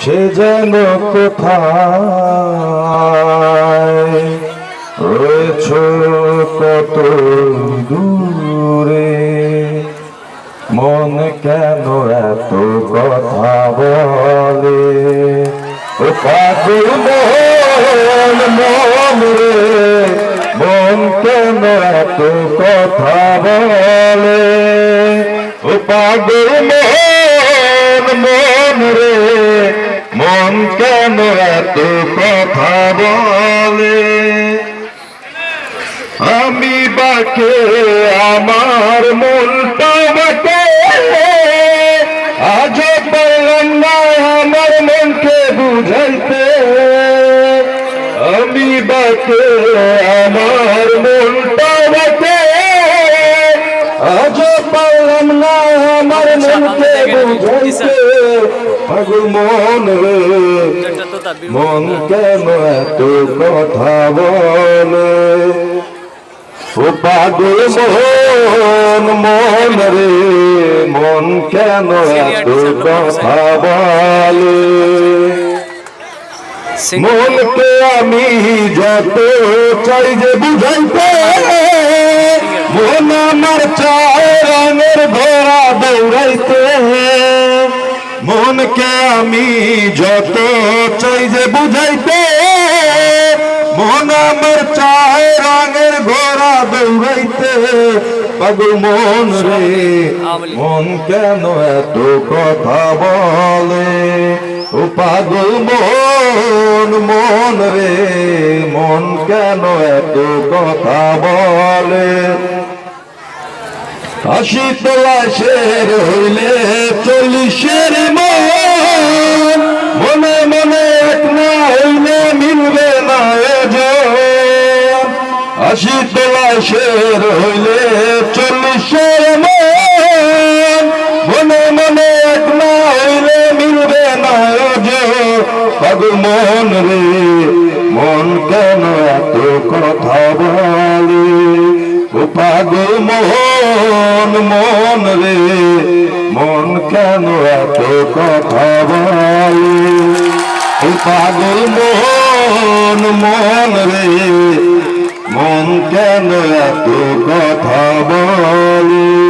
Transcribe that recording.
সে যেন কোথায় রয়েছ কত দূরে, মন কেন এত কথা বলে, ও পাগল মন মন রে, মন কেন এত কথা বলে, ও পাগল মন মন রে, মন কেন এত কথা বলে। আমি বাকে আমার মনটা বাকে, আজ পারলাম না আমার মনকে বুঝাইতে। আমি বাকে আমার মনটা বাকে, আজ পারলাম না আমার মনকে বুঝাইতে। পাগল মন রে, মন কেন এত কথা বলে, ও পাগল মন মন রে, মন কেন এত কথা বলে। মনকে আমি যত চাই যে বুঝাইতে, মন আমার চায় রঙের ঘোড়া দৌড়াইতে। মনকে আমি যত চাই যে বুঝাইতে, মন আমার চায় রঙের ঘোড়া দৌড়াইতে। পাগল মন রে, মন কেন এত কথা বলে, ও পাগল মন মন রে, মন কেন এত কথা বলে। আশি তলাশের হইলে 40-এর মন, মনে মনে এক না হইলে মিলবে না এজন। আশি তলাশের হইলে 40-এর মন, মনে মনে এক না হইলে মিলবে না এজন। পাগল মন রে, মন কেন এত কথা বলে, ও পাগল মন মন রে, মন কেন এত কথা বলে, ও পাগল মন মন রে, মন কেন এত কথা বলে।